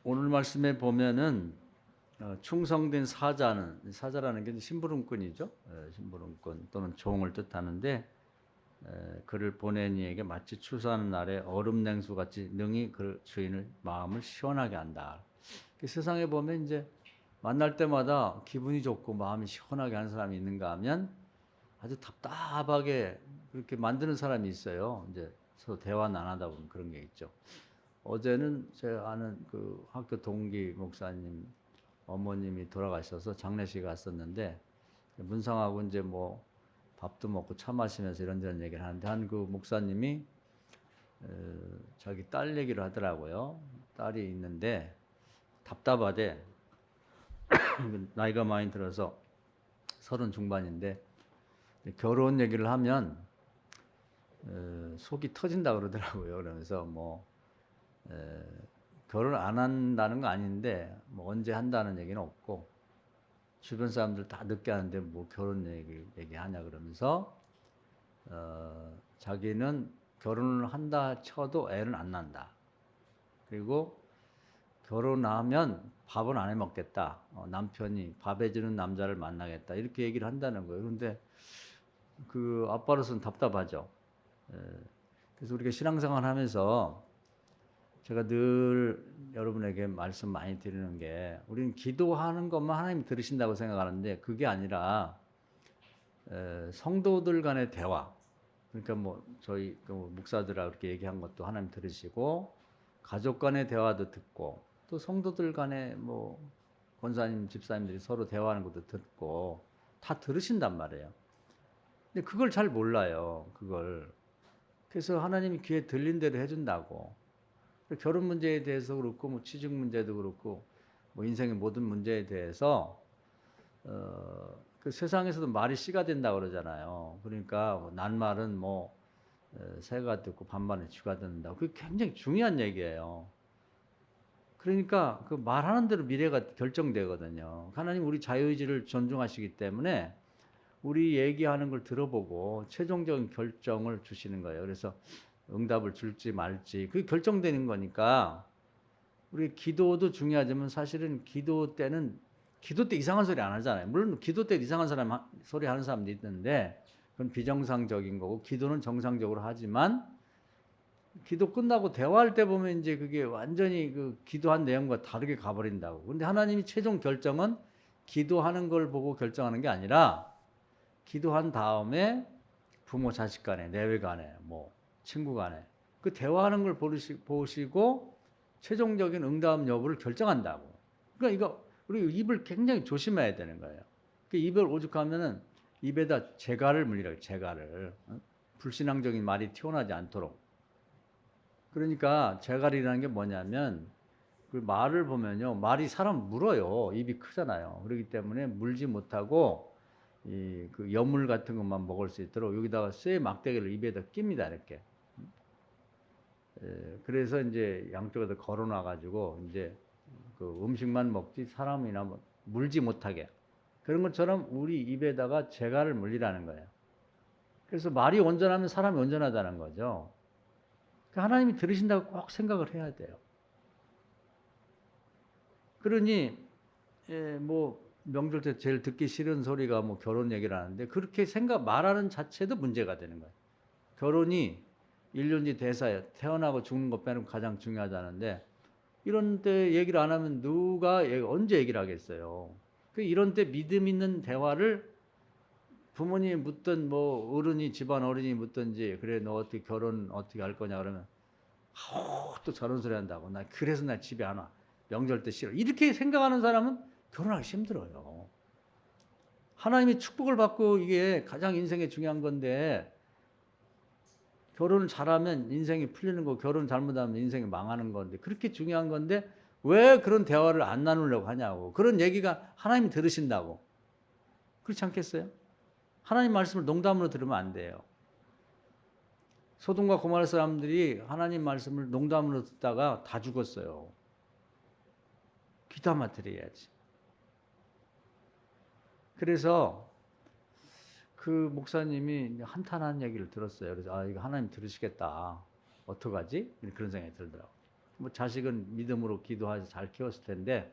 오늘 말씀에 보면은 충성된 사자라는 게 심부름꾼이죠. 심부름꾼 또는 종을 뜻하는데 그를 보낸 이에게 마치 추수하는 날에 얼음 냉수 같이 능히 그 주인을 마음을 시원하게 한다. 세상에 보면 이제 만날 때마다 기분이 좋고 마음이 시원하게 하는 사람이 있는가 하면 아주 답답하게 그렇게 만드는 사람이 있어요. 이제 서로 대화는 안 하다 보면 그런 게 있죠. 어제는 제가 아는 그 학교 동기 목사님 어머님이 돌아가셔서 장례식 갔었는데 문상하고 이제 뭐 밥도 먹고 차 마시면서 이런저런 얘기를 하는데 한 그 목사님이 자기 딸 얘기를 하더라고요. 딸이 있는데 답답하대. 나이가 많이 들어서 30 중반인데 결혼 얘기를 하면 속이 터진다 그러더라고요. 그러면서 뭐 결혼 안 한다는 거 아닌데 뭐 언제 한다는 얘기는 없고 주변 사람들 다 늦게 하는데 뭐 결혼 얘기하냐 그러면서 자기는 결혼을 한다 쳐도 애는 안 난다. 그리고 결혼하면 밥은 안 해 먹겠다. 남편이 밥 해주는 남자를 만나겠다. 이렇게 얘기를 한다는 거예요. 그런데 그 아빠로서는 답답하죠. 그래서 우리가 신앙생활 하면서 제가 늘 여러분에게 말씀 많이 드리는 게 우리는 기도하는 것만 하나님이 들으신다고 생각하는데 그게 아니라 성도들 간의 대화, 그러니까 뭐 저희 그 목사들하고 그렇게 얘기한 것도 하나님 들으시고 가족 간의 대화도 듣고 또 성도들 간의 뭐 권사님 집사님들이 서로 대화하는 것도 듣고 다 들으신단 말이에요. 근데 그걸 잘 몰라요. 그걸. 그래서 하나님이 귀에 들린 대로 해준다고. 결혼 문제에 대해서 그렇고 뭐 취직 문제도 그렇고 뭐 인생의 모든 문제에 대해서 그 세상에서도 말이 씨가 된다 그러잖아요. 그러니까 뭐 낱말은 뭐 새가 듣고 반반에 쥐가 듣는다. 그게 굉장히 중요한 얘기예요. 그러니까 그 말하는 대로 미래가 결정되거든요. 하나님 우리 자유의지를 존중하시기 때문에 우리 얘기하는 걸 들어보고 최종적인 결정을 주시는 거예요. 그래서 응답을 줄지 말지 그게 결정되는 거니까 우리 기도도 중요하지만 사실은 기도 때는 기도 때 이상한 소리 안 하잖아요. 물론 기도 때 이상한 소리 하는 사람도 있는데 그건 비정상적인 거고 기도는 정상적으로 하지만 기도 끝나고 대화할 때 보면 이제 그게 완전히 그 기도한 내용과 다르게 가버린다고. 근데 하나님이 최종 결정은 기도하는 걸 보고 결정하는 게 아니라 기도한 다음에 부모 자식 간에 내외 간에 뭐 친구 간에 그 대화하는 걸 보시고 최종적인 응답 여부를 결정한다고. 그러니까 이거 우리 입을 굉장히 조심해야 되는 거예요. 그 입을 오죽하면은 입에다 재갈을 물리라고 재갈을 불신앙적인 말이 튀어나오지 않도록. 그러니까 재갈이라는 게 뭐냐면 그 말을 보면요 말이 사람 물어요. 입이 크잖아요. 그렇기 때문에 물지 못하고 그 여물 같은 것만 먹을 수 있도록 여기다가 쇠 막대기를 입에다 낍니다 이렇게. 그래서 이제 양쪽에다 걸어놔 가지고 이제 그 음식만 먹지 사람이나 뭐 물지 못하게 그런 것처럼 우리 입에다가 재갈을 물리라는 거예요. 그래서 말이 온전하면 사람이 온전하다는 거죠. 하나님이 들으신다고 꼭 생각을 해야 돼요. 그러니 뭐 명절 때 제일 듣기 싫은 소리가 뭐 결혼 얘기를 하는데 그렇게 말하는 자체도 문제가 되는 거예요. 결혼이 인륜지 대사예요. 태어나고 죽는 것 빼놓고 가장 중요하다는데 이런 때 얘기를 안 하면 누가 언제 얘기를 하겠어요. 이런 때 믿음 있는 대화를 부모님이 묻든 뭐 어른이 집안 어른이 묻든지 그래 너 어떻게 결혼 어떻게 할 거냐 그러면 또 저런 소리 한다고 그래서 나 집에 안 와. 명절 때 싫어. 이렇게 생각하는 사람은 결혼하기 힘들어요. 하나님이 축복을 받고 이게 가장 인생에 중요한 건데 결혼을 잘하면 인생이 풀리는 거 결혼 잘못하면 인생이 망하는 건데 그렇게 중요한 건데 왜 그런 대화를 안 나누려고 하냐고. 그런 얘기가 하나님이 들으신다고. 그렇지 않겠어요? 하나님 말씀을 농담으로 들으면 안 돼요. 소돔과 고모라 사람들이 하나님 말씀을 농담으로 듣다가 다 죽었어요. 귀담아 드려야지. 그래서 그 목사님이 한탄한 얘기를 들었어요. 그래서 이거 하나님 들으시겠다. 어떡하지? 그런 생각이 들더라고요. 뭐 자식은 믿음으로 기도해서 잘 키웠을 텐데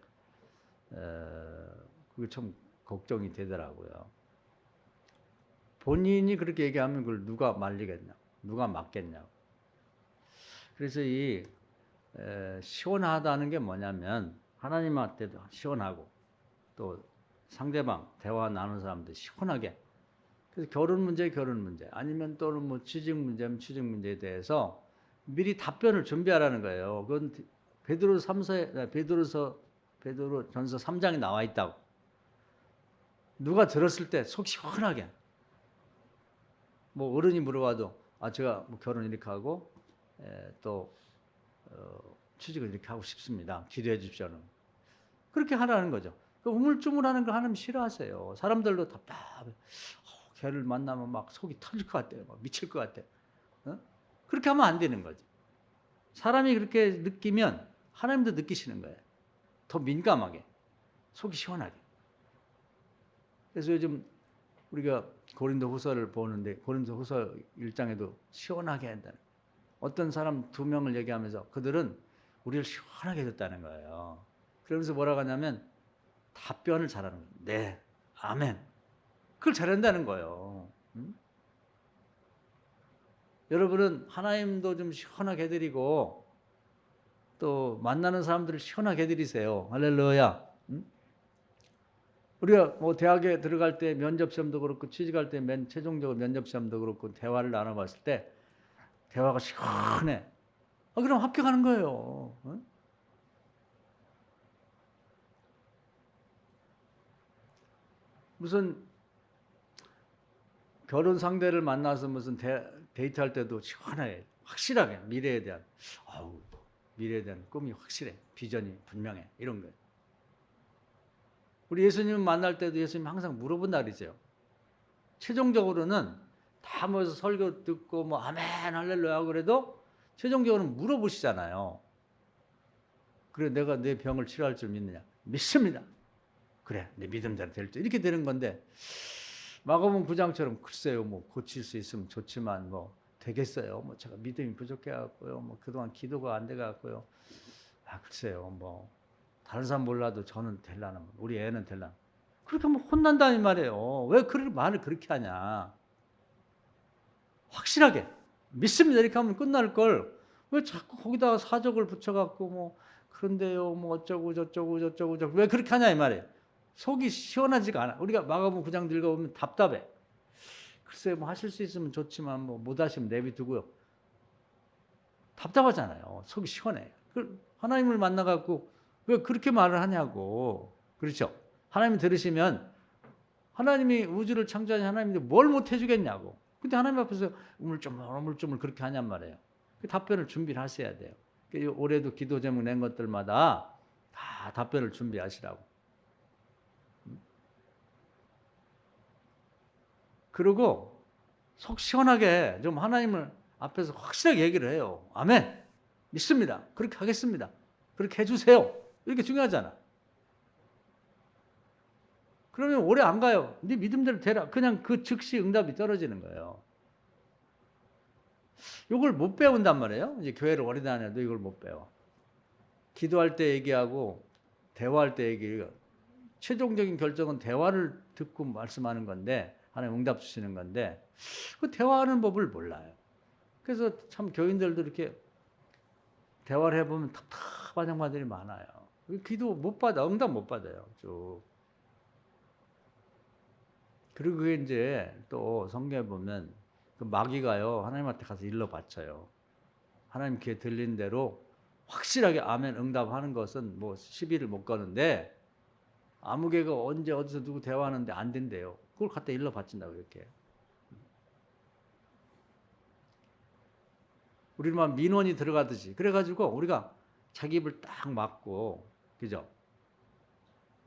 그게 참 걱정이 되더라고요. 본인이 그렇게 얘기하면 그걸 누가 말리겠냐, 누가 맞겠냐. 그래서 이 시원하다는 게 뭐냐면 하나님한테도 시원하고 또 상대방 대화 나누는 사람도 시원하게. 그래서 결혼 문제 아니면 또는 뭐 취직 문제면 취직 문제에 대해서 미리 답변을 준비하라는 거예요. 그건 베드로 전서 3장에 나와 있다고. 누가 들었을 때 속 시원하게. 뭐 어른이 물어봐도 제가 뭐 결혼 이렇게 하고 또 취직을 이렇게 하고 싶습니다. 기도해 주십시오는. 그렇게 하라는 거죠. 우물쭈물하는 거 하나님 싫어하세요. 사람들도 답답해. 걔를 만나면 막 속이 터질 것 같아요. 막 미칠 것 같아. 그렇게 하면 안 되는 거지. 사람이 그렇게 느끼면 하나님도 느끼시는 거예요. 더 민감하게, 속이 시원하게. 그래서 요즘 우리가 고린도후서를 보는데 고린도후서 1장에도 시원하게 한다는. 어떤 사람 2명을 얘기하면서 그들은 우리를 시원하게 해줬다는 거예요. 그러면서 뭐라고 하냐면 답변을 잘하는 거예요. 네, 아멘. 그걸 잘한다는 거예요. 여러분은 하나님도 좀 시원하게 해드리고 또 만나는 사람들을 시원하게 해드리세요. 할렐루야. 우리가 뭐 대학에 들어갈 때 면접시험도 그렇고 취직할 때 최종적으로 면접시험도 그렇고 대화를 나눠봤을 때 대화가 시원해. 그럼 합격하는 거예요. 무슨 결혼 상대를 만나서 무슨 데이트할 때도 시원하게 확실하게 미래에 대한 꿈이 확실해. 비전이 분명해. 이런 거예요. 우리 예수님 만날 때도 예수님 항상 물어본다 그러죠. 최종적으로는 다 모여서 설교 듣고 뭐 아멘 할렐루야 그래도 최종적으로는 물어보시잖아요. 그래 내가 내 병을 치료할 줄 믿느냐? 믿습니다. 그래 내 믿음대로 될 줄 이렇게 되는 건데 마가복음 9장처럼 글쎄요 뭐 고칠 수 있으면 좋지만 뭐 되겠어요. 뭐 제가 믿음이 부족해 갖고요. 뭐 그동안 기도가 안 돼 갖고요. 글쎄요 뭐 다른 사람 몰라도 저는 될라나 우리 애는 될라나 그렇게 하면 혼난다는 말이에요. 왜 말을 그렇게 하냐? 확실하게 믿습니다 이렇게 하면 끝날 걸 왜 자꾸 거기다가 사적을 붙여갖고 뭐 그런데요 뭐 어쩌고 저쩌고 왜 그렇게 하냐 이 말이에요. 속이 시원하지가 않아. 우리가 마가복음 9장 읽어보면 답답해. 글쎄 뭐 하실 수 있으면 좋지만 뭐 못 하시면 내비두고요. 답답하잖아요. 속이 시원해. 하나님을 만나갖고 왜 그렇게 말을 하냐고. 그렇죠? 하나님 들으시면 하나님이 우주를 창조하신 하나님인데 뭘 못 해주겠냐고. 근데 하나님 앞에서 우물쭈물 그렇게 하냔 말이에요. 그 답변을 준비를 하셔야 돼요. 올해도 기도 제목 낸 것들마다 다 답변을 준비하시라고. 그리고 속 시원하게 좀 하나님을 앞에서 확실하게 얘기를 해요. 아멘. 믿습니다. 그렇게 하겠습니다. 그렇게 해주세요. 이렇게 중요하잖아. 그러면 오래 안 가요. 네 믿음대로 되라. 그냥 그 즉시 응답이 떨어지는 거예요. 이걸 못 배운단 말이에요. 이제 교회를 오래 다녀도 이걸 못 배워. 기도할 때 얘기하고 대화할 때 얘기해요. 최종적인 결정은 대화를 듣고 말씀하는 건데 하나님 응답 주시는 건데 그 대화하는 법을 몰라요. 그래서 참 교인들도 이렇게 대화를 해보면 답답한 양반들이 많아요. 기도 못 받아. 응답 못 받아요. 쭉. 그리고 그게 이제 또 성경에 보면 그 마귀가요 하나님한테 가서 일러 바쳐요. 하나님 귀에 들린 대로 확실하게 아멘 응답하는 것은 뭐 시비를 못 거는데 아무개가 언제 어디서 누구 대화하는데 안 된대요. 그걸 갖다 일러 바친다고 이렇게. 우리만 민원이 들어가듯이 그래가지고 우리가 자기 입을 딱 막고 그죠?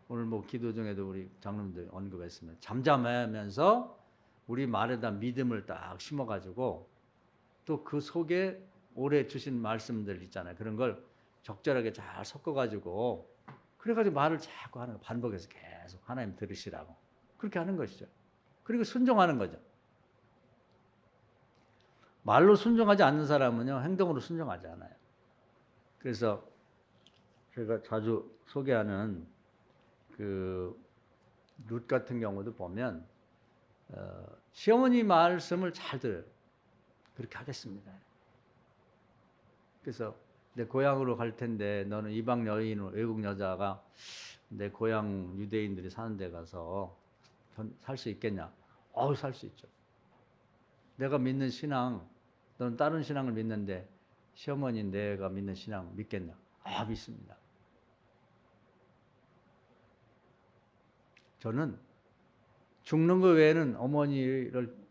오늘 뭐 기도 중에도 우리 장로님들 언급했으면 잠잠하면서 우리 말에다 믿음을 딱 심어가지고 또 그 속에 올해 주신 말씀들 있잖아요. 그런 걸 적절하게 잘 섞어가지고 그래가지고 말을 자꾸 하는 거 반복해서 계속 하나님 들으시라고 그렇게 하는 것이죠. 그리고 순종하는 거죠. 말로 순종하지 않는 사람은요 행동으로 순종하지 않아요. 그래서 제가 자주 소개하는 그 룻 같은 경우도 보면 시어머니 말씀을 잘 들어요. 그렇게 하겠습니다. 그래서 내 고향으로 갈 텐데 너는 이방 여인, 외국 여자가 내 고향 유대인들이 사는 데 가서 살 수 있겠냐? 살 수 있죠. 내가 믿는 신앙, 너는 다른 신앙을 믿는데 시어머니 내가 믿는 신앙 믿겠냐? 믿습니다. 저는 죽는 것 외에는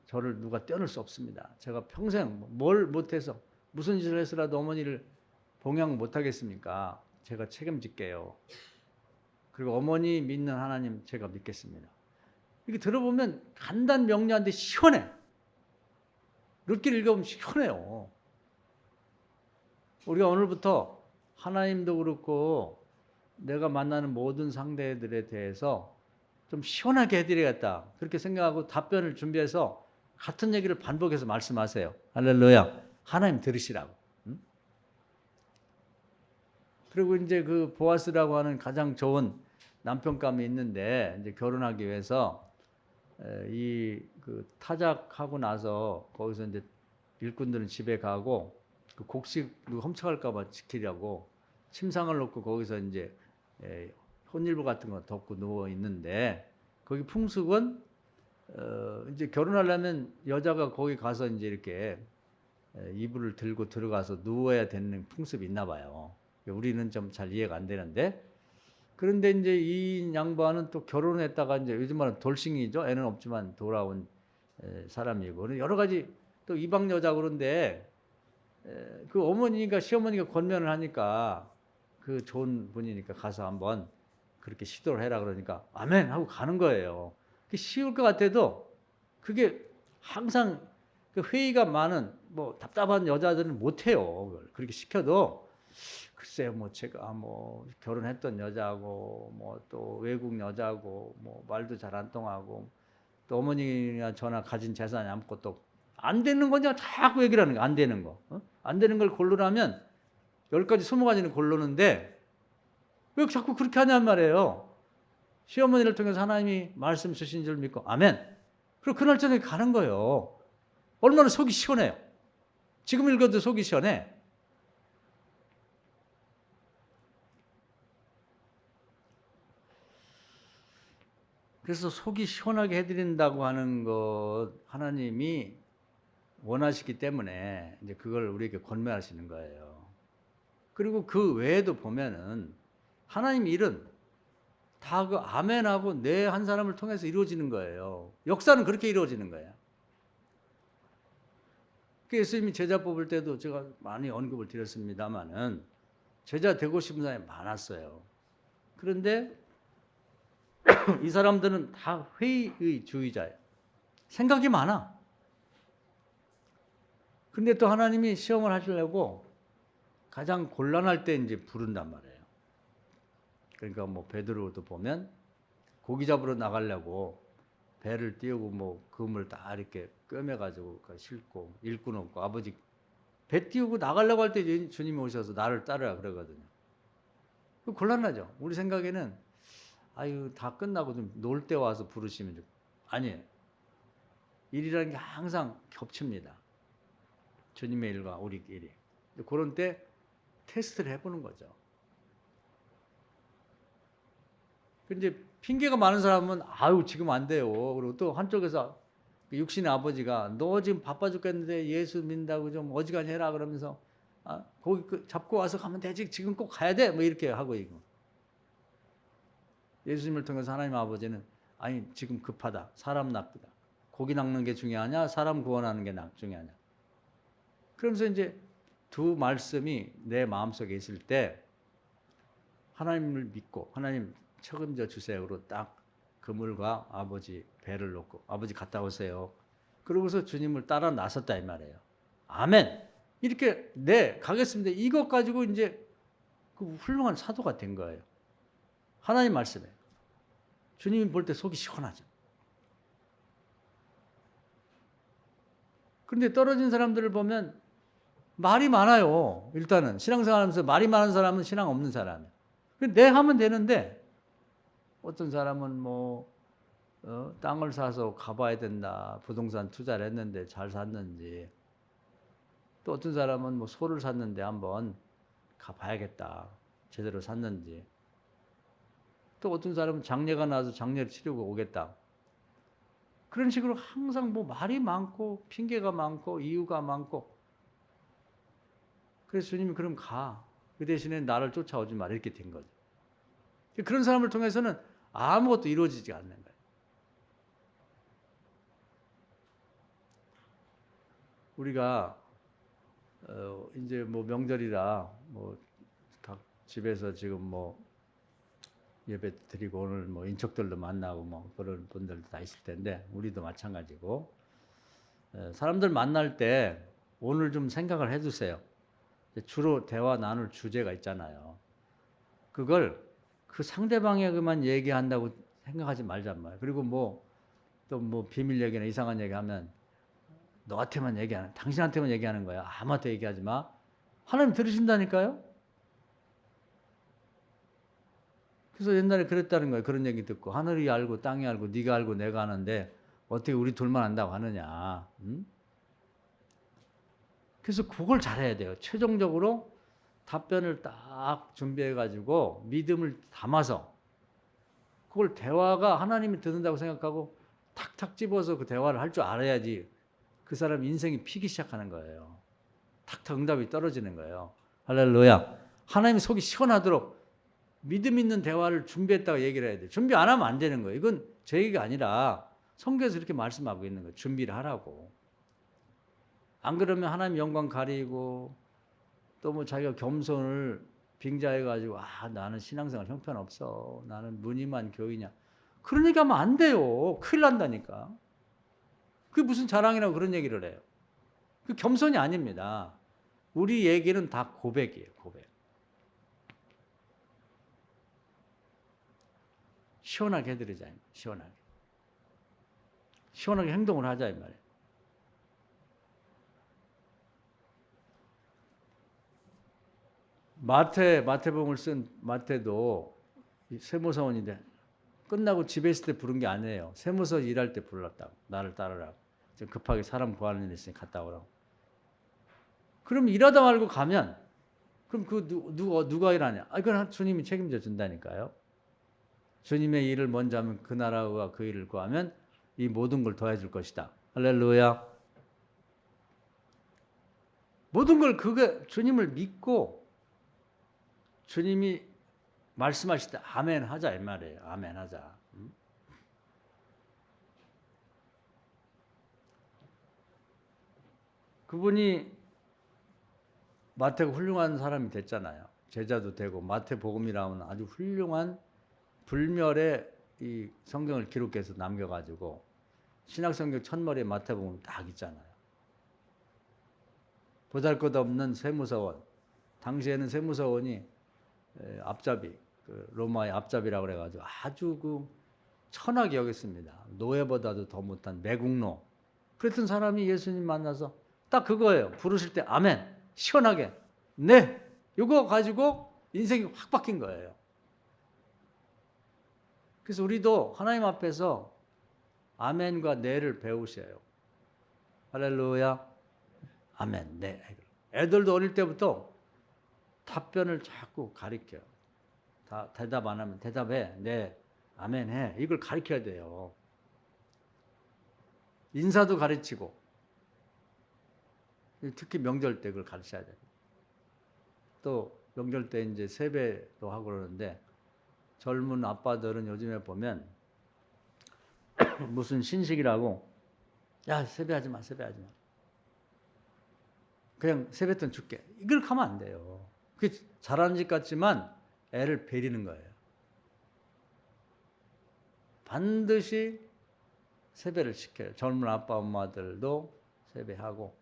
저를 누가 떼어낼 수 없습니다. 제가 평생 뭘 못해서 무슨 짓을 해서라도 어머니를 봉양 못하겠습니까? 제가 책임질게요. 그리고 어머니 믿는 하나님 제가 믿겠습니다. 이게 들어보면 간단 명료한데 시원해. 룻기를 읽어보면 시원해요. 우리가 오늘부터 하나님도 그렇고 내가 만나는 모든 상대들에 대해서 좀 시원하게 해드리겠다. 그렇게 생각하고 답변을 준비해서 같은 얘기를 반복해서 말씀하세요. 할렐루야. 하나님 들으시라고. 응? 그리고 이제 그 보아스라고 하는 가장 좋은 남편감이 있는데 이제 결혼하기 위해서 그 타작하고 나서 거기서 이제 일꾼들은 집에 가고 그 곡식 훔쳐갈까봐 지키려고 침상을 놓고 거기서 이제 혼일부 같은 거 덮고 누워 있는데 거기 풍습은 이제 결혼하려면 여자가 거기 가서 이제 이렇게 이불을 들고 들어가서 누워야 되는 풍습이 있나 봐요. 우리는 좀 잘 이해가 안 되는데 그런데 이제 이 양반은 또 결혼했다가 이제 요즘 말은 돌싱이죠. 애는 없지만 돌아온 사람이고 여러 가지 또 이방 여자 그런데 그 어머니가 시어머니가 권면을 하니까 그 좋은 분이니까 가서 한번 그렇게 시도를 해라 그러니까 아멘 하고 가는 거예요. 그게 쉬울 것 같아도 그게 항상 그 회의가 많은 뭐 답답한 여자들은 못해요. 그걸 그렇게 시켜도 글쎄요, 뭐 제가 뭐 결혼했던 여자고 뭐 또 외국 여자고 뭐 말도 잘 안 통하고 또 어머니가 저나 가진 재산이 아무것도 안 되는 거냐 자꾸 얘기를 하는 거. 안 되는 거. 안 되는 걸 고르라면 10가지 20가지는 고르는데 왜 자꾸 그렇게 하냔 말이에요. 시어머니를 통해서 하나님이 말씀 주신 줄 믿고 아멘. 그리고 그날 저녁에 가는 거예요. 얼마나 속이 시원해요. 지금 읽어도 속이 시원해. 그래서 속이 시원하게 해드린다고 하는 것 하나님이 원하시기 때문에 이제 그걸 우리에게 권면하시는 거예요. 그리고 그 외에도 보면은 하나님 일은 다 그 아멘하고 내 한 사람을 통해서 이루어지는 거예요. 역사는 그렇게 이루어지는 거예요. 예수님이 제자 뽑을 때도 제가 많이 언급을 드렸습니다만은 제자 되고 싶은 사람이 많았어요. 그런데 이 사람들은 다 회의의 주의자예요. 생각이 많아. 근데 또 하나님이 시험을 하시려고 가장 곤란할 때 이제 부른단 말이에요. 그러니까 뭐 베드로도 보면 고기 잡으러 나가려고 배를 띄우고 뭐 그물 다 이렇게 꿰매가지고 싣고 일꾼 없고 아버지 배 띄우고 나가려고 할 때 주님이 오셔서 나를 따르라 그러거든요. 곤란하죠. 우리 생각에는 아유 다 끝나고 좀 놀 때 와서 부르시면 좀 아니에요. 일이라는 게 항상 겹칩니다. 주님의 일과 우리 일이. 그런 때 테스트를 해보는 거죠. 근데 핑계가 많은 사람은 아유 지금 안 돼요. 그리고 또 한쪽에서 육신의 아버지가 너 지금 바빠 죽겠는데 예수 믿는다고 좀 어지간히 해라 그러면서 거기 잡고 와서 가면 되지 지금 꼭 가야 돼 뭐 이렇게 하고 이거. 예수님을 통해서 하나님 아버지는 아니 지금 급하다 사람 납니다. 고기 낚는 게 중요하냐 사람 구원하는 게 중요하냐. 그러면서 이제 두 말씀이 내 마음속에 있을 때 하나님을 믿고 하나님 책임져 주세요로 딱 그물과 아버지 배를 놓고 아버지 갔다 오세요. 그러고서 주님을 따라 나섰다 이 말이에요. 아멘. 이렇게 네 가겠습니다. 이것 가지고 이제 그 훌륭한 사도가 된 거예요. 하나님 말씀에 주님이 볼 때 속이 시원하죠. 그런데 떨어진 사람들을 보면 말이 많아요. 일단은 신앙생활하면서 말이 많은 사람은 신앙 없는 사람이에요. 내 하면 되는데 어떤 사람은 뭐 땅을 사서 가봐야 된다. 부동산 투자를 했는데 잘 샀는지. 또 어떤 사람은 뭐 소를 샀는데 한번 가봐야겠다. 제대로 샀는지. 또 어떤 사람은 장례가 나서 장례를 치르고 오겠다. 그런 식으로 항상 뭐 말이 많고 핑계가 많고 이유가 많고. 그래서 주님이 그럼 가. 그 대신에 나를 쫓아오지 마. 이렇게 된 거죠. 그런 사람을 통해서는 아무것도 이루어지지 않는 거예요. 우리가 이제 뭐 명절이라 뭐 각 집에서 지금 뭐 예배 드리고 오늘 뭐 인척들도 만나고 뭐 그런 분들도 다 있을 텐데 우리도 마찬가지고 사람들 만날 때 오늘 좀 생각을 해두세요. 주로 대화 나눌 주제가 있잖아요. 그걸 그 상대방에게만 얘기한다고 생각하지 말란 말이에요. 그리고 뭐 또 뭐 비밀 얘기나 이상한 얘기하면 너한테만 얘기하는, 당신한테만 얘기하는 거야. 아무한테 얘기하지 마. 하나님 들으신다니까요. 그래서 옛날에 그랬다는 거예요. 그런 얘기 듣고 하늘이 알고 땅이 알고 네가 알고 내가 아는데 어떻게 우리 둘만 안다고 하느냐. 응? 그래서 그걸 잘해야 돼요. 최종적으로 답변을 딱 준비해가지고 믿음을 담아서 그걸 대화가 하나님이 듣는다고 생각하고 탁탁 집어서 그 대화를 할 줄 알아야지 그 사람 인생이 피기 시작하는 거예요. 탁탁 응답이 떨어지는 거예요. 할렐루야. 하나님이 속이 시원하도록 믿음 있는 대화를 준비했다고 얘기를 해야 돼. 준비 안 하면 안 되는 거예요. 이건 제 얘기가 아니라 성경에서 이렇게 말씀하고 있는 거예요. 준비를 하라고. 안 그러면 하나님 영광 가리고 또 뭐 자기가 겸손을 빙자해가지고 나는 신앙생활 형편없어. 나는 무늬만 교이냐. 그런 얘기하면 안 돼요. 큰일 난다니까. 그게 무슨 자랑이라고 그런 얘기를 해요. 그 겸손이 아닙니다. 우리 얘기는 다 고백이에요. 고백. 시원하게 해드리자. 시원하게. 시원하게 행동을 하자 이 말이에요. 마태복음을 쓴 마태도 세무사원인데 끝나고 집에 있을 때 부른 게 아니에요. 세무서 일할 때 불렀다고. 나를 따르라고. 지금 급하게 사람 구하는 일 있으니 갔다 오라고. 그럼 일하다 말고 가면 그럼 그 누가 일하냐? 그건 주님이 책임져 준다니까요. 주님의 일을 먼저 하면 그 나라와 그 일을 구하면 이 모든 걸 더해줄 것이다. 할렐루야. 모든 걸 그게 주님을 믿고 주님이 말씀하실 때 아멘 하자 이 말이에요. 아멘 하자. 그분이 마태가 훌륭한 사람이 됐잖아요. 제자도 되고 마태복음이라는 아주 훌륭한 불멸의 이 성경을 기록해서 남겨가지고 신약성경 첫머리에 마태복음 딱 있잖아요. 보잘것없는 세무서원. 당시에는 세무서원이 앞잡이, 그 로마의 앞잡이라고 그래가지고 아주 그 천하게 여겼습니다. 노예보다도 더 못한 매국노. 그랬던 사람이 예수님 만나서 딱 그거예요. 부르실 때 아멘. 시원하게. 네. 이거 가지고 인생이 확 바뀐 거예요. 그래서 우리도 하나님 앞에서 아멘과 네를 배우셔요. 할렐루야. 아멘, 네. 애들도 어릴 때부터 답변을 자꾸 가르쳐요. 다 대답 안 하면 대답해. 네. 아멘 해. 이걸 가르쳐야 돼요. 인사도 가르치고 특히 명절 때 그걸 가르쳐야 돼요. 또 명절 때 이제 세배도 하고 그러는데 젊은 아빠들은 요즘에 보면 무슨 신식이라고 야 세배하지 마. 그냥 세뱃돈 줄게. 이걸 하면 안 돼요. 그게 잘하는 짓 같지만 애를 베리는 거예요. 반드시 세배를 시켜요. 젊은 아빠 엄마들도 세배하고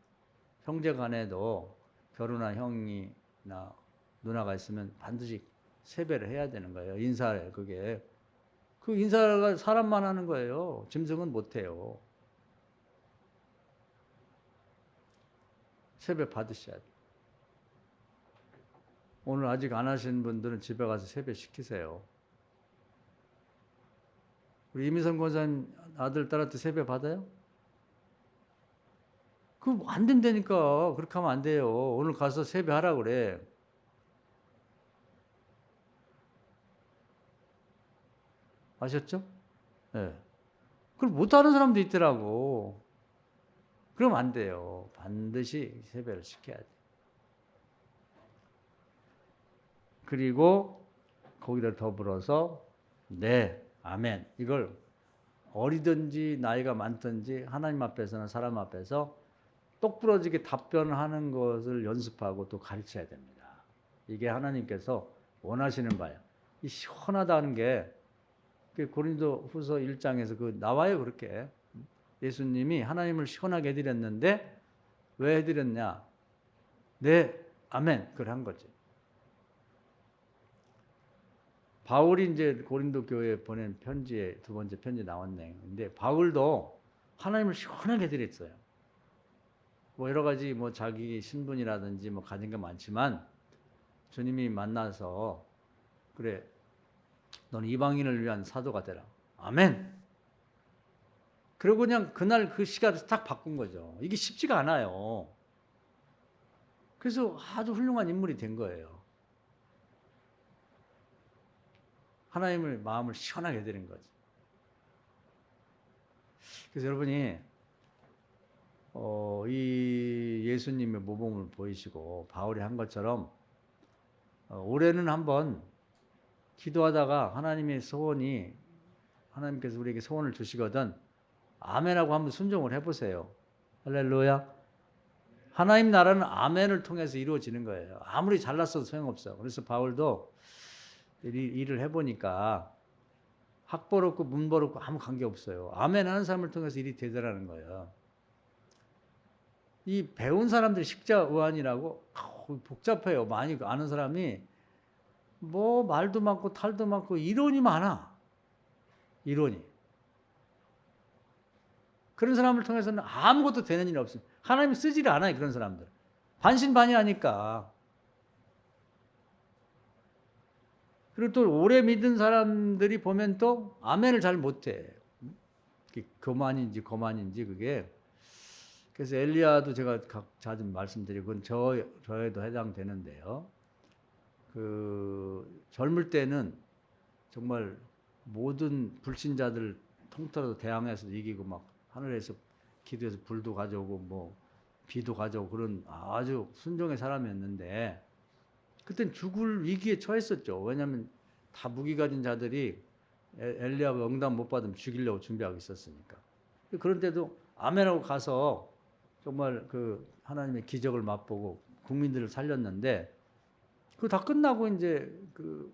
형제 간에도 결혼한 형이나 누나가 있으면 반드시 세배를 해야 되는 거예요. 인사를 그게. 그 인사가 사람만 하는 거예요. 짐승은 못해요. 세배 받으셔야 돼요. 오늘 아직 안 하신 분들은 집에 가서 세배 시키세요. 우리 이미선 권사님 아들, 딸한테 세배 받아요? 그거 안 된다니까. 그렇게 하면 안 돼요. 오늘 가서 세배하라 그래. 아셨죠? 예. 네. 그걸 못하는 사람도 있더라고. 그럼 안 돼요. 반드시 세배를 시켜야 돼. 그리고 거기다 더불어서 네, 아멘. 이걸 어리든지 나이가 많든지 하나님 앞에서나 사람 앞에서 똑부러지게 답변하는 것을 연습하고 또 가르쳐야 됩니다. 이게 하나님께서 원하시는 바예요. 이 시원하다는 게 고린도 후서 1장에서 그 나와요. 그렇게 예수님이 하나님을 시원하게 해드렸는데 왜 해드렸냐? 네, 아멘. 그걸 한 거지. 바울이 이제 고린도 교회에 보낸 편지에 두 번째 편지 나왔네. 근데 바울도 하나님을 시원하게 해드렸어요. 뭐 여러 가지 뭐 자기 신분이라든지 뭐 가진 게 많지만 주님이 만나서 그래, 너는 이방인을 위한 사도가 되라. 아멘. 그리고 그냥 그날 그 시간을 딱 바꾼 거죠. 이게 쉽지가 않아요. 그래서 아주 훌륭한 인물이 된 거예요. 하나님을 마음을 시원하게 해드린 거지. 그래서 여러분이 이 예수님의 모범을 보이시고 바울이 한 것처럼 올해는 한번 기도하다가 하나님의 소원이 하나님께서 우리에게 소원을 주시거든 아멘하고 한번 순종을 해보세요. 할렐루야. 하나님 나라는 아멘을 통해서 이루어지는 거예요. 아무리 잘났어도 소용없어. 그래서 바울도 일을 해보니까 학벌 없고 문벌 없고 아무 관계없어요. 아멘 하는 사람을 통해서 일이 되더라는 거예요. 이 배운 사람들이 식자의안이라고 복잡해요. 많이 아는 사람이 뭐 말도 많고 탈도 많고 이론이 많아. 이론이. 그런 사람을 통해서는 아무것도 되는 일이 없어요. 하나님이 쓰지를 않아요. 그런 사람들. 반신반의하니까. 그리고 또 오래 믿은 사람들이 보면 또 아멘을 잘 못해. 교만인지 거만인지 그게. 그래서 엘리야도 제가 자주 말씀드리고 그건 저에도 해당되는데요. 그 젊을 때는 정말 모든 불신자들 통틀어서 대항해서 이기고 막 하늘에서 기도해서 불도 가져오고 뭐 비도 가져오고 그런 아주 순종의 사람이었는데 그땐 죽을 위기에 처했었죠. 왜냐하면 다 무기 가진 자들이 엘리야가 응답 못 받으면 죽이려고 준비하고 있었으니까. 그런데도 아멘하고 가서 정말 그 하나님의 기적을 맛보고 국민들을 살렸는데 그거 다 끝나고 이제 그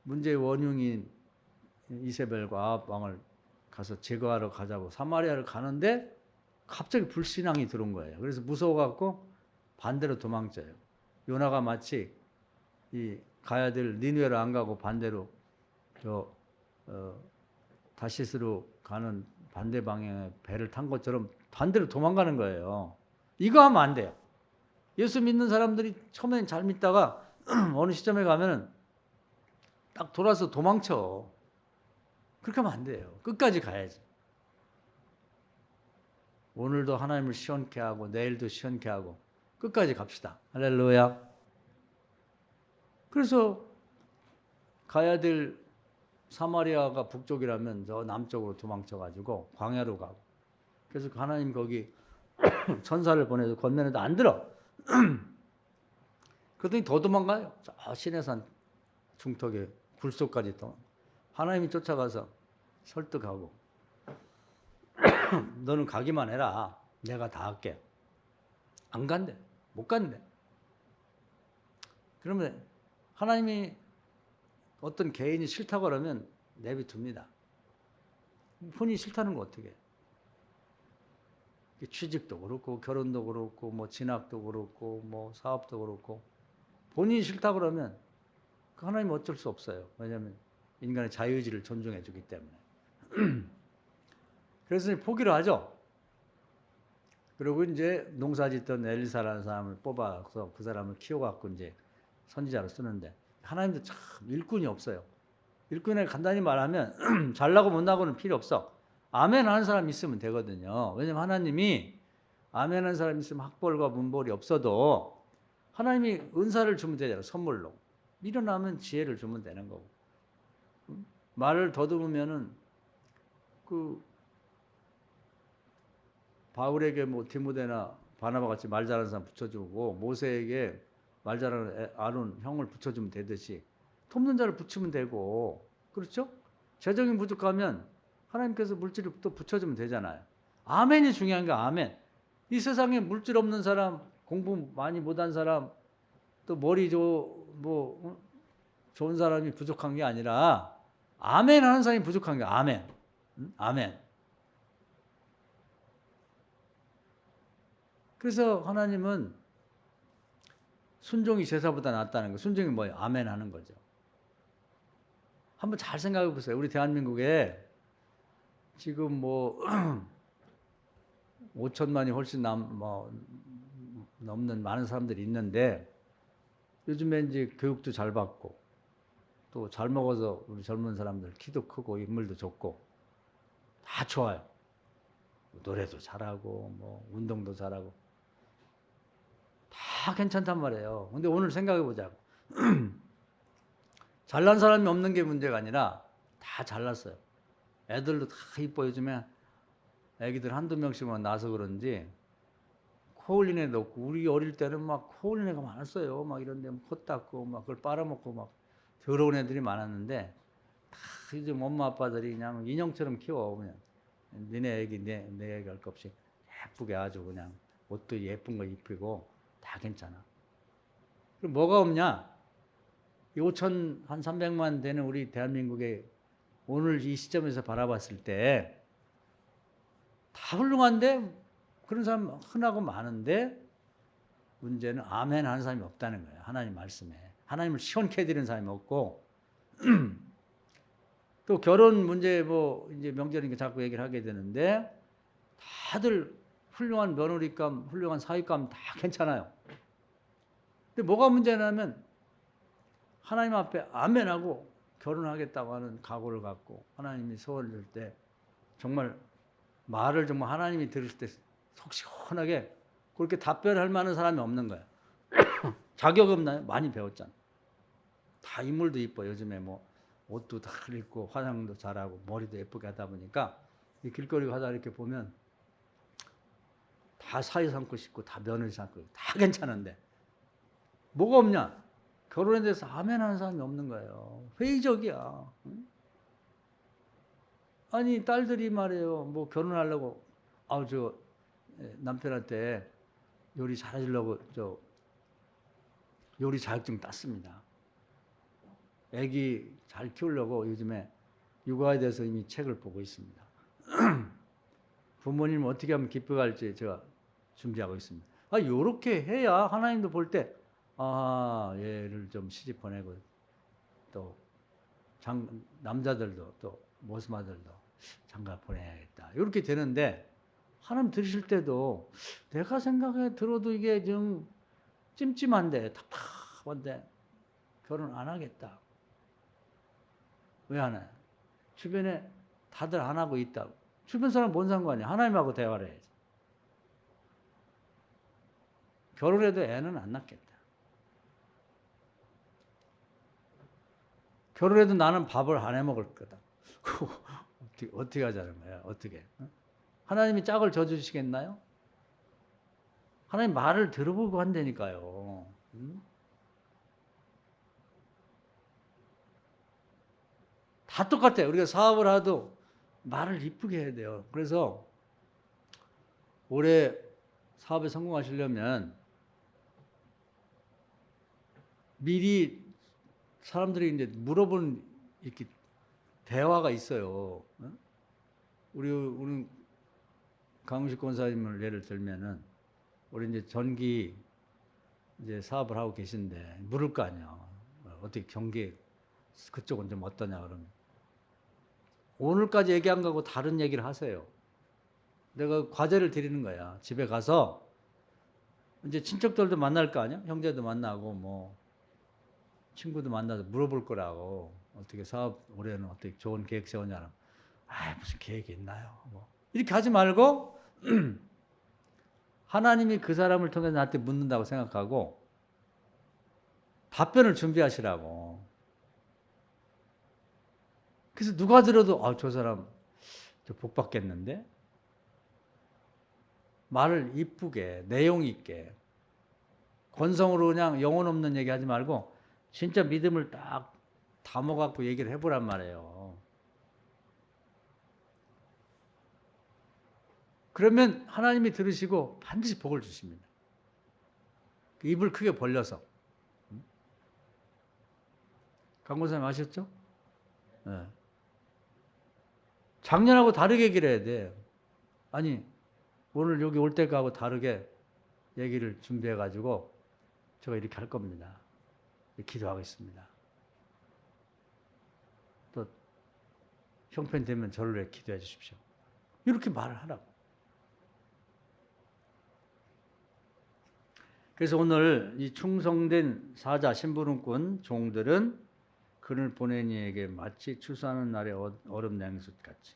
문제의 원흉인 이세벨과 아합 왕을 가서 제거하러 가자고 사마리아를 가는데 갑자기 불신앙이 들어온 거예요. 그래서 무서워갖고 반대로 도망쳐요. 요나가 마치 이 가야 될 니느웨로 안 가고 반대로 다시스로 가는 반대 방향의 배를 탄 것처럼 반대로 도망가는 거예요. 이거 하면 안 돼요. 예수 믿는 사람들이 처음엔 잘 믿다가 어느 시점에 가면은 딱 돌아서 도망쳐. 그렇게 하면 안 돼요. 끝까지 가야지. 오늘도 하나님을 시원케 하고 내일도 시원케 하고 끝까지 갑시다. 할렐루야. 그래서 가야 될 사마리아가 북쪽이라면 저 남쪽으로 도망쳐가지고 광야로 가고 그래서 하나님 거기 천사를 보내서 건너는데 안 들어. 그러더니 더 도망가요. 저 시내산 중턱에 굴속까지 또 하나님이 쫓아가서 설득하고 너는 가기만 해라. 내가 다 할게. 안 간대. 못 간대. 그러면 하나님이 어떤 개인이 싫다고 그러면 내비둡니다. 혼이 싫다는 거 어떻게 해? 취직도 그렇고 결혼도 그렇고 뭐 진학도 그렇고 뭐 사업도 그렇고 본인이 싫다 그러면 그 하나님은 어쩔 수 없어요. 왜냐하면 인간의 자유의지를 존중해 주기 때문에. 그래서 포기를 하죠. 그리고 이제 농사 짓던 엘리사라는 사람을 뽑아서 그 사람을 키워갖고 이제 선지자로 쓰는데 하나님도 참 일꾼이 없어요. 일꾼에 간단히 말하면 잘나고 못나고는 필요 없어. 아멘 하는 사람 있으면 되거든요. 왜냐면 하나님이 아멘 하는 사람 있으면 학벌과 문벌이 없어도 하나님이 은사를 주면 되잖아요. 선물로. 일어나면 지혜를 주면 되는 거고. 말을 더듬으면은 그 바울에게 뭐 디모데나 바나바 같이 말 잘하는 사람 붙여주고 모세에게 말 잘하는 아론 형을 붙여주면 되듯이 돕는 자를 붙이면 되고 그렇죠? 재정이 부족하면 하나님께서 물질을 또 붙여주면 되잖아요. 아멘이 중요한 게 아멘. 이 세상에 물질 없는 사람, 공부 많이 못한 사람, 또 머리 좋은 사람이 부족한 게 아니라 아멘 하는 사람이 부족한 게 아멘. 아멘. 그래서 하나님은 순종이 제사보다 낫다는 거. 순종이 뭐예요? 아멘 하는 거죠. 한번 잘 생각해 보세요. 우리 대한민국에 지금 뭐 5천만이 훨씬 넘는 많은 사람들이 있는데 요즘에 이제 교육도 잘 받고 또 잘 먹어서 우리 젊은 사람들 키도 크고 인물도 좋고 다 좋아요. 노래도 잘하고 뭐 운동도 잘하고 다 괜찮단 말이에요. 근데 오늘 생각해 보자고. 잘난 사람이 없는 게 문제가 아니라 다 잘났어요. 애들도 다 이뻐. 요즘에 애기들 한두 명씩만 나서 그런지 코 올린 애도 없고 우리 어릴 때는 막 코 올린 애가 많았어요. 막 이런 데 코 닦고 막 그걸 빨아먹고 막 더러운 애들이 많았는데 다 요즘 엄마 아빠들이 그냥 인형처럼 키워. 그냥 니네 애기 내 애기 할 것 없이 예쁘게 아주 그냥 옷도 예쁜 거 입히고 다 괜찮아. 그럼 뭐가 없냐? 5천 한 300만 되는 우리 대한민국의 오늘 이 시점에서 바라봤을 때 다 훌륭한데 그런 사람 흔하고 많은데 문제는 아멘 하는 사람이 없다는 거예요. 하나님 말씀에. 하나님을 시원케 해드리는 사람이 없고 또 결혼 문제 뭐 이제 명절이니까 자꾸 얘기를 하게 되는데 다들 훌륭한 며느리감, 훌륭한 사위감 다 괜찮아요. 근데 뭐가 문제냐면 하나님 앞에 아멘하고 결혼하겠다고 하는 각오를 갖고 하나님이 소원을 줄 때 정말 말을 정말 하나님이 들으실 때 속 시원하게 그렇게 답변할 만한 사람이 없는 거예요. 자격 없나요? 많이 배웠잖아. 다 인물도 이뻐. 요즘에 뭐 옷도 다 입고 화장도 잘하고 머리도 예쁘게 하다 보니까 이 길거리 가다 이렇게 보면 다 사위 삼고 싶고 다 며느리 삼고 다 괜찮은데 뭐가 없냐? 결혼에 대해서 아멘 하는 사람이 없는 거예요. 회의적이야. 응? 아니 딸들이 말이에요. 뭐 결혼하려고 남편한테 요리 잘해주려고 요리 자격증 땄습니다. 애기 잘 키우려고 요즘에 육아에 대해서 이미 책을 보고 있습니다. 부모님 어떻게 하면 기뻐할지 제가 준비하고 있습니다. 요렇게 해야 하나님도 볼 때 얘를 좀 시집 보내고 또 남자들도 또 모스마들도 장가 보내야겠다. 이렇게 되는데 하나님 들으실 때도 내가 생각에 들어도 이게 좀 찜찜한데 답답한데 결혼 안 하겠다. 왜 안 해? 주변에 다들 안 하고 있다고. 주변 사람 뭔 상관이야? 하나님하고 대화를 해야지. 결혼해도 애는 안 낳겠다. 결혼해도 나는 밥을 안 해 먹을 거다. 어떻게 하자는 거야? 어떻게? 하나님이 짝을 져주시겠나요? 하나님 말을 들어보고 한다니까요. 다 똑같아요. 우리가 사업을 하도 말을 이쁘게 해야 돼요. 그래서 올해 사업에 성공하시려면 미리 사람들이 이제 물어보는 이렇게 대화가 있어요. 우리 강우식 권사님을 예를 들면은 우리 이제 전기 이제 사업을 하고 계신데 물을 거 아니야. 어떻게 경기 그쪽은 좀 어떠냐 그러면 오늘까지 얘기한 거하고 다른 얘기를 하세요. 내가 과제를 드리는 거야. 집에 가서 이제 친척들도 만날 거 아니야? 형제도 만나고 뭐 친구도 만나서 물어볼 거라고. 어떻게 사업 올해는 어떻게 좋은 계획 세우냐는. 아, 무슨 계획이 있나요? 뭐. 이렇게 하지 말고 하나님이 그 사람을 통해서 나한테 묻는다고 생각하고 답변을 준비하시라고. 그래서 누가 들어도 아, 저 사람 저 복 받겠는데? 말을 이쁘게 내용 있게 건성으로 그냥 영혼 없는 얘기 하지 말고 진짜 믿음을 딱 담아갖고 얘기를 해보란 말이에요. 그러면 하나님이 들으시고 반드시 복을 주십니다. 입을 크게 벌려서. 강권사님 아셨죠? 네. 작년하고 다르게 얘기를 해야 돼. 아니 오늘 여기 올 때하고 다르게 얘기를 준비해가지고 제가 이렇게 할 겁니다. 기도하겠습니다. 또 형편되면 저를 위해 기도해 주십시오. 이렇게 말을 하라고. 그래서 오늘 이 충성된 사자 심부름꾼 종들은 그를 보낸 이에게 마치 추수하는 날의 얼음 냉수 같이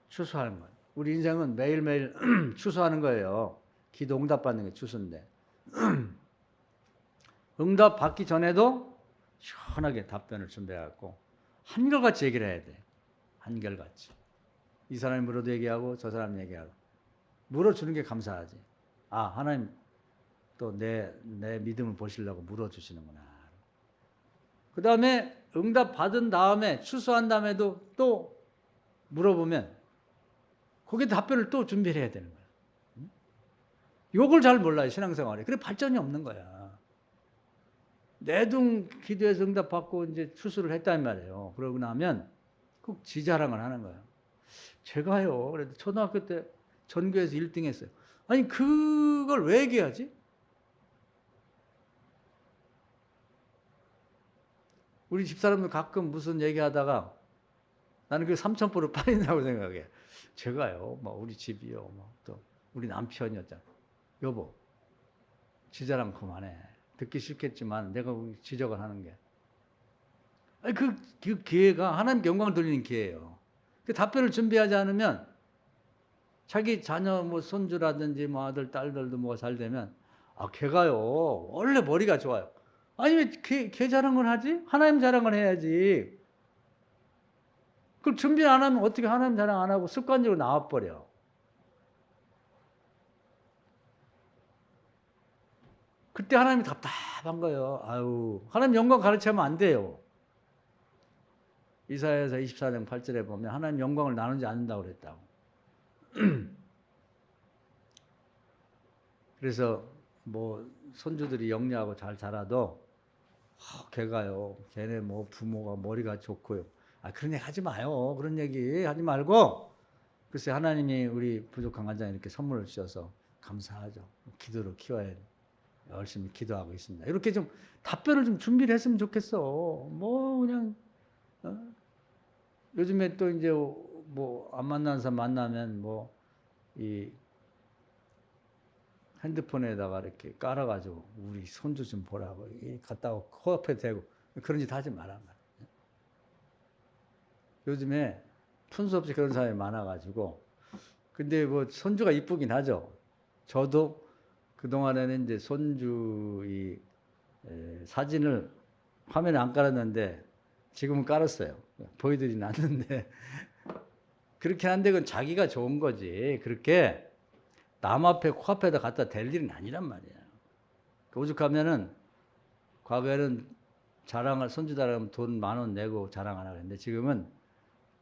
추수하는 거예요. 우리 인생은 매일매일 추수하는 거예요. 기도 응답받는 게 추수인데 응답 받기 전에도 시원하게 답변을 준비해갖고 한결같이 얘기를 해야 돼. 한결같이. 이 사람이 물어도 얘기하고 저 사람 얘기하고 물어주는 게 감사하지. 아, 하나님 또 내 믿음을 보시려고 물어주시는구나. 그 다음에 응답 받은 다음에 추수한 다음에도 또 물어보면 거기에 답변을 또 준비를 해야 되는 거야. 요걸 잘 몰라요, 신앙생활에. 그래 발전이 없는 거야. 내둥 기도해서 응답 받고 이제 추수를 했단 말이에요. 그러고 나면 꼭 지자랑을 하는 거예요. 제가요, 그래도 초등학교 때 전교에서 1등 했어요. 아니, 그걸 왜 얘기하지? 우리 집사람도 가끔 무슨 얘기하다가 나는 그 삼천포를 팔린다고 생각해. 제가요, 뭐 우리 집이요, 뭐 또 우리 남편이었잖아. 여보, 지자랑 그만해. 듣기 싫겠지만 내가 지적을 하는 게. 아니, 그 기회가 하나님께 영광을 돌리는 기회예요. 그 답변을 준비하지 않으면 자기 자녀 뭐 손주라든지 뭐 아들 딸들도 뭐가 잘 되면 아, 걔가요 원래 머리가 좋아요. 아니 왜 걔 자랑을 하지? 하나님 자랑을 해야지. 그걸 준비 안 하면 어떻게 하나님 자랑 안 하고 습관적으로 나와버려. 그때 하나님이 답답한 거예요. 아유, 하나님 영광 가르치면 안 돼요. 이사야서 24장 8절에 보면 하나님 영광을 나누지 않는다고 그랬다고. 그래서 뭐 손주들이 영리하고 잘 자라도 걔가요, 걔네 뭐 부모가 머리가 좋고요. 아, 그런 얘기 하지 마요. 그런 얘기 하지 말고 글쎄 하나님이 우리 부족한 간장에 이렇게 선물을 주셔서 감사하죠. 기도로 키워야 열심히 기도하고 있습니다. 이렇게 좀 답변을 좀 준비를 했으면 좋겠어. 뭐 그냥 요즘에 또 이제 뭐 안 만나는 사람 만나면 뭐 이 핸드폰에다가 이렇게 깔아가지고 우리 손주 좀 보라고 갖다 코앞에 대고 그런 짓 하지 마라. 요즘에 푼수 없이 그런 사람이 많아가지고 근데 뭐 손주가 이쁘긴 하죠. 저도 그동안에는 이제 손주 이 사진을 화면에 안 깔았는데 지금은 깔았어요. 보여드리진 않는데 그렇게 한데 그건 자기가 좋은 거지. 그렇게 남 앞에 코앞에다 갖다 댈 일은 아니란 말이야. 오죽하면은 과거에는 자랑을 손주 자랑하면 돈 10,000원 내고 자랑하라 그랬는데 지금은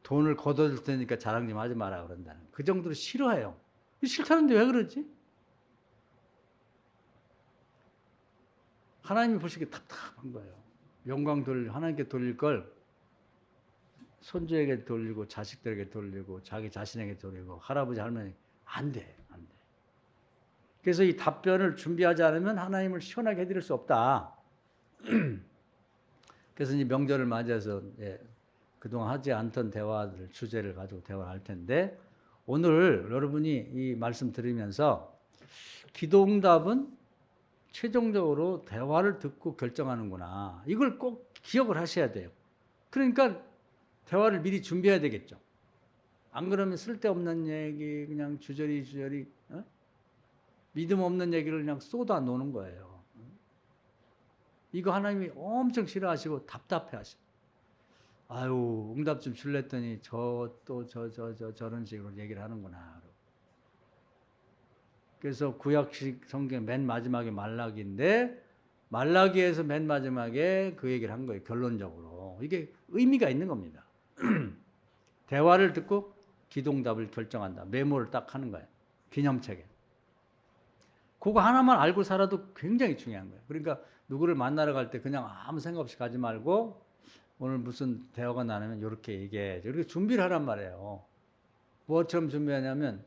돈을 걷어줄 테니까 자랑 좀 하지 마라 그런다는 그 정도로 싫어해요. 싫다는데 왜 그러지? 하나님이 보시기에 답답한 거예요. 영광 하나님께 돌릴 걸 손주에게 돌리고 자식들에게 돌리고 자기 자신에게 돌리고 할아버지 할머니 안 돼. 그래서 이 답변을 준비하지 않으면 하나님을 시원하게 해드릴 수 없다. 그래서 이제 명절을 맞이해서 그동안 하지 않던 대화들 주제를 가지고 대화를 할 텐데 오늘 여러분이 이 말씀 들으면서 기도응답은 최종적으로 대화를 듣고 결정하는구나. 이걸 꼭 기억을 하셔야 돼요. 그러니까 대화를 미리 준비해야 되겠죠. 안 그러면 쓸데없는 얘기 그냥 주저리 믿음 없는 얘기를 그냥 쏟아 놓는 거예요. 이거 하나님이 엄청 싫어하시고 답답해 하시고, 아유 응답 좀 줄랬더니 저런 식으로 얘기를 하는구나. 그래서 구약식 성경 맨 마지막에 말라기인데, 말라기에서 맨 마지막에 그 얘기를 한 거예요. 결론적으로 이게 의미가 있는 겁니다. 대화를 듣고 기도응답을 결정한다. 메모를 딱 하는 거예요. 기념책에. 그거 하나만 알고 살아도 굉장히 중요한 거예요. 그러니까 누구를 만나러 갈 때 그냥 아무 생각 없이 가지 말고, 오늘 무슨 대화가 나누면 이렇게 얘기해. 이렇게 준비를 하란 말이에요. 뭐처럼 준비하냐면,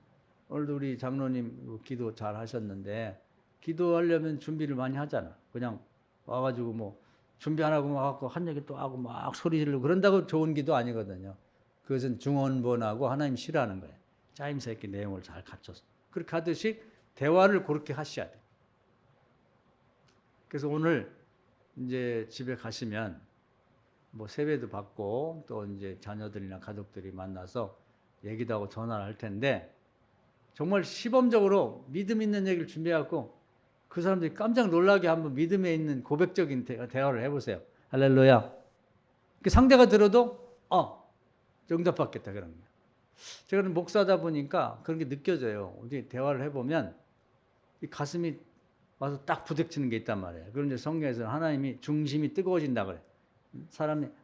오늘도 우리 장로님 기도 잘 하셨는데, 기도하려면 준비를 많이 하잖아. 그냥 와가지고 뭐 준비 안 하고 막 한 얘기 또 하고 막 소리 지르고 그런다고 좋은 기도 아니거든요. 그것은 중언부언하고 하나님 싫어하는 거예요. 짜임새 있게 내용을 잘 갖춰서. 그렇게 하듯이 대화를 그렇게 하셔야 돼요. 그래서 오늘 이제 집에 가시면 뭐 세배도 받고 또 이제 자녀들이나 가족들이 만나서 얘기도 하고 전화를 할 텐데, 정말 시범적으로 믿음 있는 얘기를 준비해갖고 그 사람들이 깜짝 놀라게 한번 믿음에 있는 고백적인 대화를 해보세요. 할렐루야. 그 상대가 들어도 응답받겠다 그런 거예요. 제가 목사다 보니까 그런 게 느껴져요. 이제 대화를 해보면 이 가슴이 와서 딱 부딪히는 게 있단 말이에요. 그런 이제 성경에서는 하나님이 중심이 뜨거워진다 그래.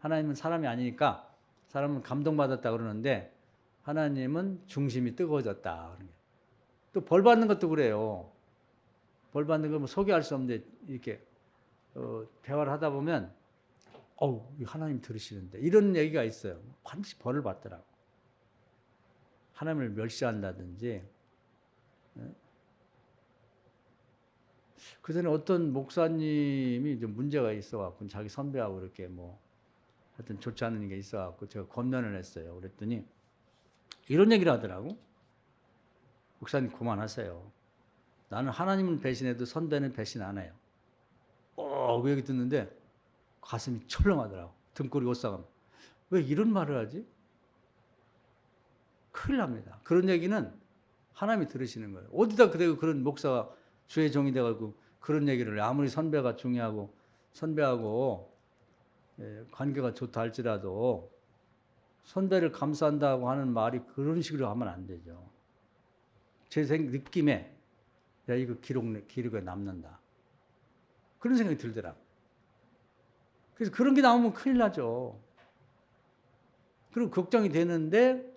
하나님은 사람이 아니니까 사람은 감동받았다 그러는데, 하나님은 중심이 뜨거워졌다. 또 벌 받는 것도 그래요. 벌 받는 거 뭐 소개할 수 없는데 이렇게 대화를 하다 보면 하나님 들으시는데 이런 얘기가 있어요. 반드시 벌을 받더라고. 하나님을 멸시한다든지. 그 전에 어떤 목사님이 좀 문제가 있어갖고 자기 선배하고 이렇게 뭐 하여튼 좋지 않은 게 있어갖고 제가 권면을 했어요. 그랬더니 이런 얘기를 하더라고. 목사님 그만하세요. 나는 하나님은 배신해도 선배는 배신 안 해요. 그 얘기 듣는데 가슴이 철렁하더라고. 등골이 오싹하면. 왜 이런 말을 하지? 큰일 납니다. 그런 얘기는 하나님이 들으시는 거예요. 어디다 그런 목사가 주의 종이 돼가지고 그런 얘기를 해. 아무리 선배가 중요하고 선배하고 관계가 좋다 할지라도 선배를 감싸한다고 하는 말이 그런 식으로 하면 안 되죠. 제 느낌에 이거 기록에 남는다. 그런 생각이 들더라고. 그래서 그런 게 나오면 큰일 나죠. 그리고 걱정이 되는데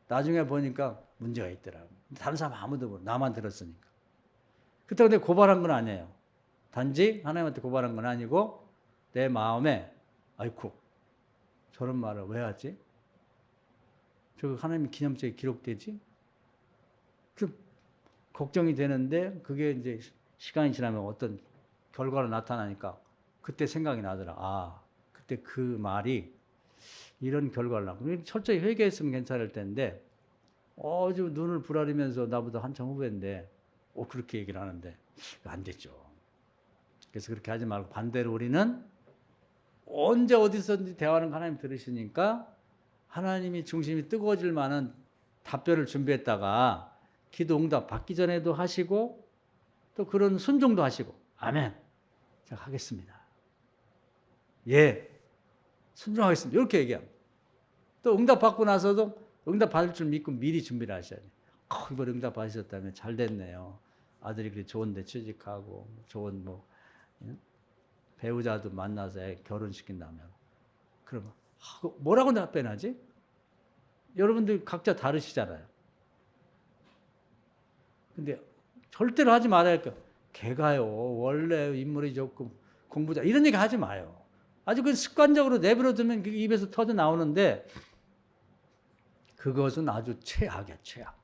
나중에 보니까 문제가 있더라고. 다른 사람 아무도 모르고 나만 들었으니까. 그렇다고 내가 고발한 건 아니에요. 단지 하나님한테 고발한 건 아니고 내 마음에 아이쿠 저런 말을 왜 하지? 저거 하나님 기념책에 기록되지? 그 걱정이 되는데 그게 이제 시간이 지나면 어떤 결과로 나타나니까 그때 생각이 나더라. 그때 그 말이 이런 결과를 낳고 철저히 회개했으면 괜찮을 텐데 좀 눈을 부라리면서 나보다 한참 후배인데 그렇게 얘기를 하는데 안 됐죠. 그래서 그렇게 하지 말고 반대로 우리는 언제 어디서든지 대화는 하나님 들으시니까 하나님이 중심이 뜨거워질 만한 답변을 준비했다가 기도 응답 받기 전에도 하시고 또 그런 순종도 하시고 아멘. 제가 하겠습니다. 예, 순종하겠습니다. 이렇게 얘기합니다. 또 응답 받고 나서도 응답 받을 줄 믿고 미리 준비를 하셔야 돼요. 이번 응답 받으셨다면 잘 됐네요. 아들이 그렇게 좋은데 취직하고 좋은 배우자도 만나서 결혼시킨다면 그러면 뭐라고 답변하지? 여러분들 각자 다르시잖아요. 근데 절대로 하지 말아야 할까? 걔가요 원래 인물이 좋고 공부자 이런 얘기 하지 마요. 아주 그 습관적으로 내버려두면 입에서 터져 나오는데 그것은 아주 최악이야, 최악.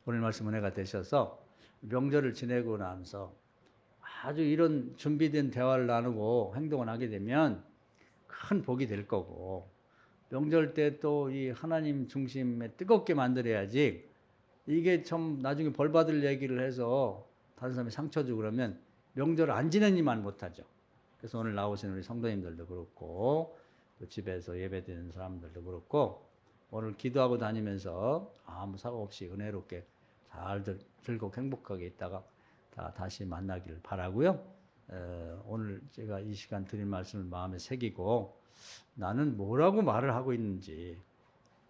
오늘 말씀 은혜가 되셔서 명절을 지내고 나면서 아주 이런 준비된 대화를 나누고 행동을 하게 되면 큰 복이 될 거고, 명절 때 또 이 하나님 중심에 뜨겁게 만들어야지 이게 참 나중에 벌 받을 얘기를 해서 다른 사람이 상처 주고 그러면 명절을 안 지내니만 못하죠. 그래서 오늘 나오신 우리 성도님들도 그렇고 또 집에서 예배드리는 사람들도 그렇고 오늘 기도하고 다니면서 아무 사고 없이 은혜롭게 잘 즐겁고 행복하게 있다가 다시 만나기를 바라고요. 오늘 제가 이 시간 드린 말씀을 마음에 새기고 나는 뭐라고 말을 하고 있는지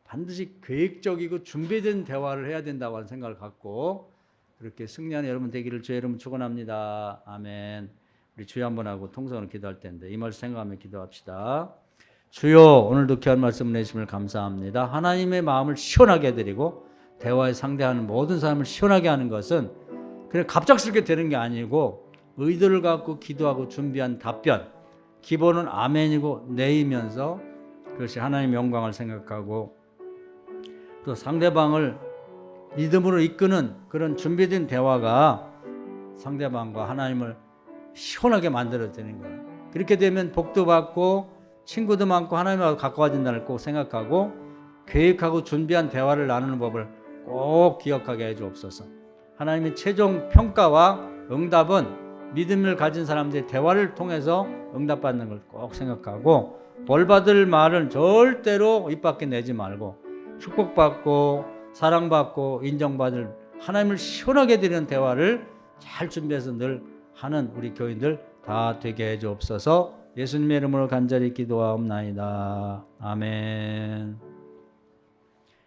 반드시 계획적이고 준비된 대화를 해야 된다고 하는 생각을 갖고 그렇게 승리하는 여러분 되기를 주의 이름으로 축원합니다. 아멘. 우리 주여 한번 하고 통성으로 기도할 텐데 이 말씀 생각하며 기도합시다. 주여 오늘도 귀한 말씀 내심을 감사합니다. 하나님의 마음을 시원하게 해드리고 대화에 상대하는 모든 사람을 시원하게 하는 것은 그냥 갑작스럽게 되는 게 아니고 의도를 갖고 기도하고 준비한 답변 기본은 아멘이고 네이면서 그것이 하나님의 영광을 생각하고 또 상대방을 믿음으로 이끄는 그런 준비된 대화가 상대방과 하나님을 시원하게 만들어지는 거예요. 그렇게 되면 복도 받고 친구도 많고 하나님하고 가까워진다는 꼭 생각하고 계획하고 준비한 대화를 나누는 법을 꼭 기억하게 해주옵소서. 하나님의 최종 평가와 응답은 믿음을 가진 사람들의 대화를 통해서 응답받는 걸 꼭 생각하고 벌받을 말은 절대로 입 밖에 내지 말고 축복받고 사랑받고 인정받을 하나님을 시원하게 드리는 대화를 잘 준비해서 늘 하는 우리 교인들 다 되게 해주옵소서. 예수님의 이름으로 간절히 기도하옵나이다. 아멘.